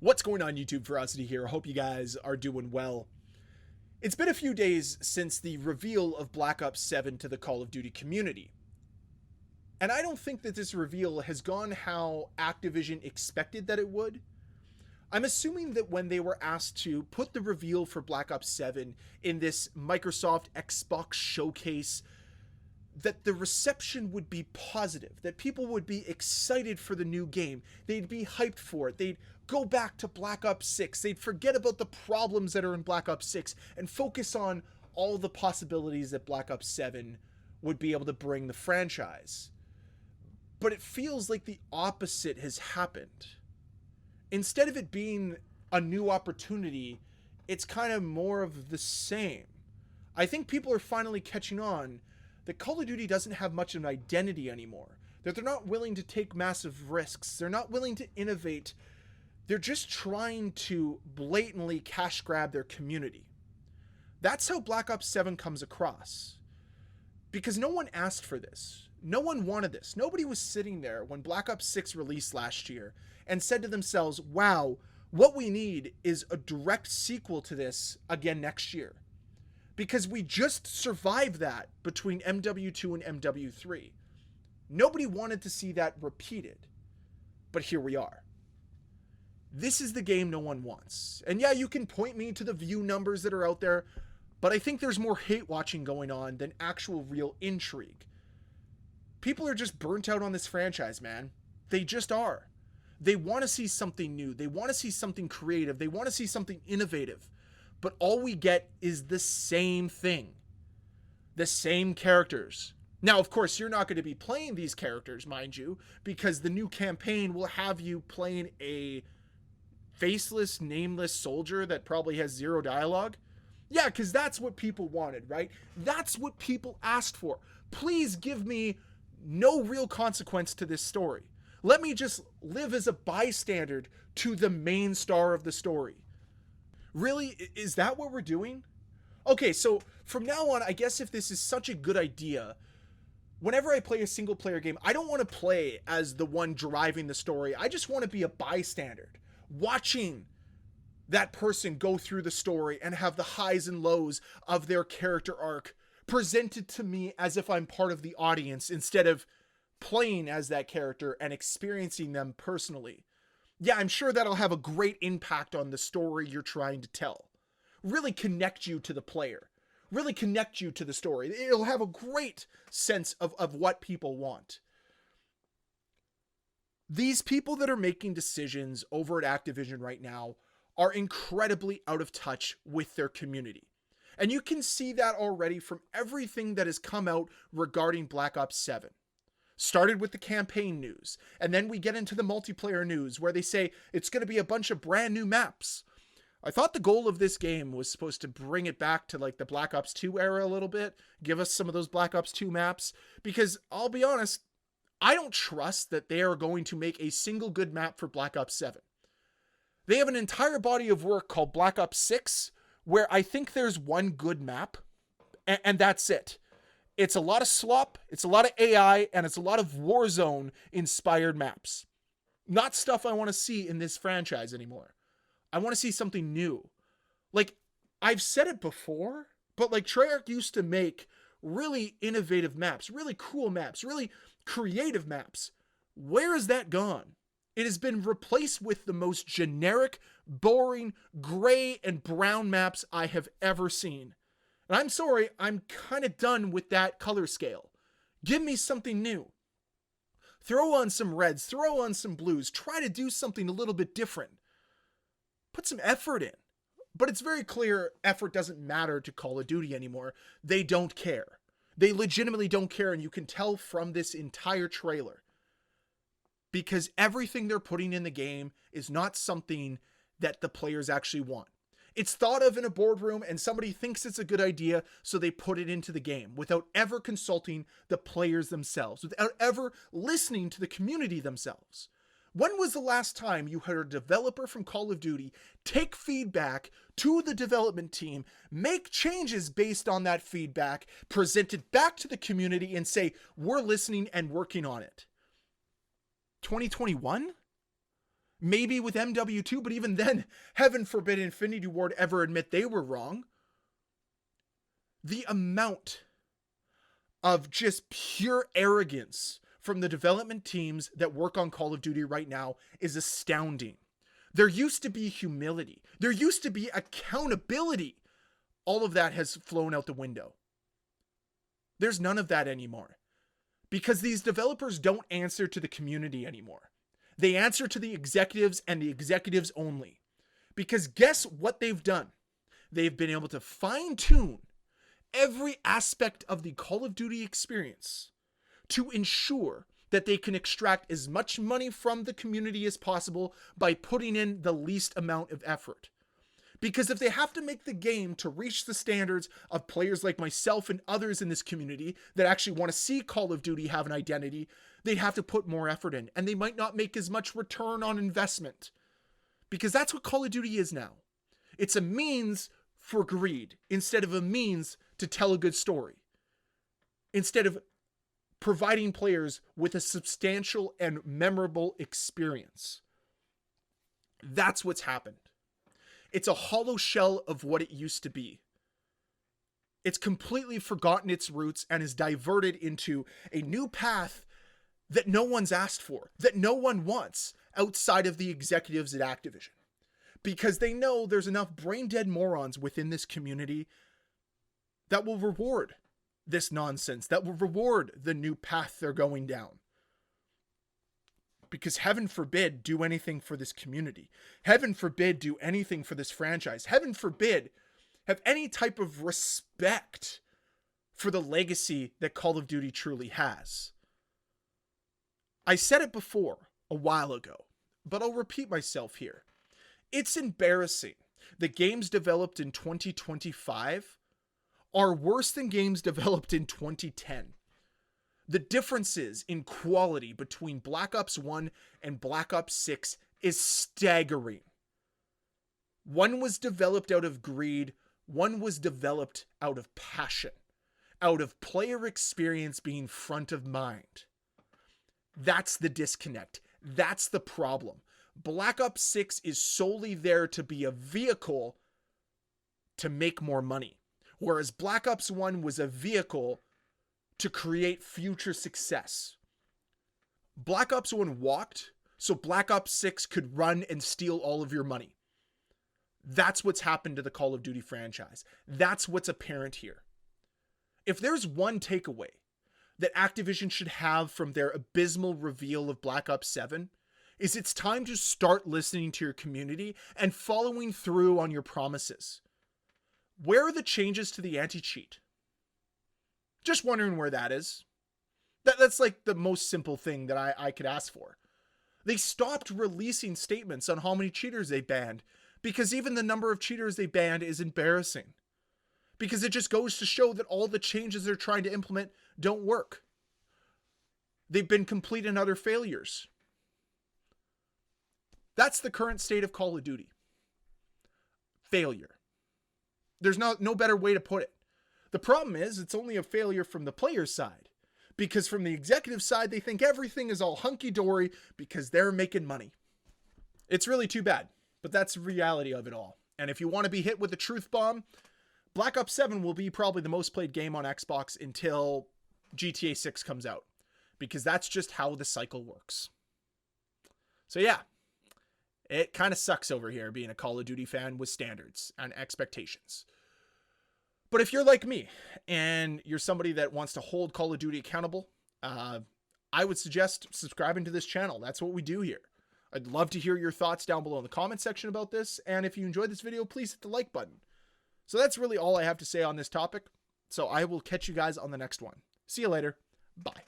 What's going on, YouTube? Ferocity here. I hope you guys are doing well. It's been a few days since the reveal of Black Ops 7 to the Call of Duty community. And I don't think that this reveal has gone how Activision expected that it would. I'm assuming that when they were asked to put the reveal for Black Ops 7 in this Microsoft Xbox showcase, that the reception would be positive, that people would be excited for the new game. They'd be hyped for it. They'd go back to Black Ops 6. They'd forget about the problems that are in Black Ops 6 and focus on all the possibilities that Black Ops 7 would be able to bring the franchise. But it feels like the opposite has happened. Instead of it being a new opportunity, it's kind of more of the same. I think people are finally catching on that Call of Duty doesn't have much of an identity anymore. That they're not willing to take massive risks. They're not willing to innovate. They're just trying to blatantly cash grab their community. That's how Black Ops 7 comes across. Because no one asked for this. No one wanted this. Nobody was sitting there when Black Ops 6 released last year and said to themselves, wow, what we need is a direct sequel to this again next year. Because we just survived that between MW2 and MW3. Nobody wanted to see that repeated. But here we are. This is the game no one wants. And yeah, you can point me to the view numbers that are out there, but I think there's more hate watching going on than actual real intrigue. People are just burnt out on this franchise, man. They just are. They want to see something new. They want to see something creative. They want to see something innovative. But all we get is the same thing. The same characters. Now, of course, you're not going to be playing these characters, mind you, because the new campaign will have you playing a faceless, nameless soldier that probably has zero dialogue. Yeah, because that's what people wanted, right? That's what people asked for. Please give me no real consequence to this story. Let me just live as a bystander to the main star of the story. Really? Is that what we're doing? Okay, so from now on, I guess if this is such a good idea, whenever I play a single player game, I don't want to play as the one driving the story. I just want to be a bystander, watching that person go through the story and have the highs and lows of their character arc presented to me as if I'm part of the audience instead of playing as that character and experiencing them personally. Yeah, I'm sure that'll have a great impact on the story you're trying to tell. Really connect you to the player. Really connect you to the story. It'll have a great sense of what people want. These people that are making decisions over at Activision right now are incredibly out of touch with their community. And you can see that already from everything that has come out regarding Black Ops 7. Started with the campaign news, and then we get into the multiplayer news where they say it's going to be a bunch of brand new maps. I thought the goal of this game was supposed to bring it back to like the Black Ops 2 era a little bit, give us some of those Black Ops 2 maps, because I'll be honest, I don't trust that they are going to make a single good map for Black Ops 7. They have an entire body of work called Black Ops 6, where I think there's one good map, and that's it. It's a lot of slop, it's a lot of AI, and it's a lot of Warzone-inspired maps. Not stuff I want to see in this franchise anymore. I want to see something new. Like, I've said it before, but like Treyarch used to make really innovative maps, really cool maps, really creative maps. Where has that gone? It has been replaced with the most generic, boring, gray and brown maps I have ever seen. And I'm sorry, I'm kind of done with that color scale. Give me something new. Throw on some reds, throw on some blues, try to do something a little bit different. Put some effort in. But it's very clear effort doesn't matter to Call of Duty anymore. They don't care. They legitimately don't care, and you can tell from this entire trailer. Because everything they're putting in the game is not something that the players actually want. It's thought of in a boardroom and somebody thinks it's a good idea, so they put it into the game without ever consulting the players themselves, without ever listening to the community themselves. When was the last time you heard a developer from Call of Duty take feedback to the development team, make changes based on that feedback, present it back to the community and say, we're listening and working on it? 2021? Maybe with MW2, but even then, heaven forbid Infinity Ward ever admit they were wrong. The amount of just pure arrogance from the development teams that work on Call of Duty right now is astounding. There used to be humility. There used to be accountability. All of that has flown out the window. There's none of that anymore. Because these developers don't answer to the community anymore. They answer to the executives and the executives only. Because guess what they've done? They've been able to fine-tune every aspect of the Call of Duty experience to ensure that they can extract as much money from the community as possible by putting in the least amount of effort. Because if they have to make the game to reach the standards of players like myself and others in this community that actually want to see Call of Duty have an identity, they'd have to put more effort in, and they might not make as much return on investment. Because that's what Call of Duty is now. It's a means for greed instead of a means to tell a good story. Instead of providing players with a substantial and memorable experience. That's what's happened. It's a hollow shell of what it used to be. It's completely forgotten its roots and is diverted into a new path that no one's asked for, that no one wants outside of the executives at Activision. Because they know there's enough brain-dead morons within this community that will reward this nonsense, that will reward the new path they're going down. Because heaven forbid do anything for this community. Heaven forbid do anything for this franchise. Heaven forbid have any type of respect for the legacy that Call of Duty truly has. I said it before a while ago, but I'll repeat myself here. It's embarrassing that games developed in 2025 are worse than games developed in 2010. The differences in quality between Black Ops 1 and Black Ops 6 is staggering. One was developed out of greed, one was developed out of passion, out of player experience being front of mind. That's the disconnect. That's the problem. Black Ops 6 is solely there to be a vehicle to make more money, whereas Black Ops 1 was a vehicle to create future success. Black Ops 1 walked so Black Ops 6 could run and steal all of your money. That's what's happened to the Call of Duty franchise. That's what's apparent here. If there's one takeaway that Activision should have from their abysmal reveal of Black Ops 7, is it's time to start listening to your community and following through on your promises. Where are the changes to the anti-cheat? Just wondering where that is. That's like the most simple thing that I could ask for. They stopped releasing statements on how many cheaters they banned because even the number of cheaters they banned is embarrassing. Because it just goes to show that all the changes they're trying to implement don't work. They've been complete and utter failures. That's the current state of Call of Duty. Failure. There's no better way to put it. The problem is it's only a failure from the player side. Because from the executive side, they think everything is all hunky-dory because they're making money. It's really too bad, but that's the reality of it all. And if you want to be hit with a truth bomb, Black Ops 7 will be probably the most played game on Xbox until GTA 6 comes out. Because that's just how the cycle works. So yeah, it kind of sucks over here being a Call of Duty fan with standards and expectations. But if you're like me and you're somebody that wants to hold Call of Duty accountable, I would suggest subscribing to this channel. That's what we do here. I'd love to hear your thoughts down below in the comment section about this. And if you enjoyed this video, please hit the like button. So that's really all I have to say on this topic. So I will catch you guys on the next one. See you later. Bye.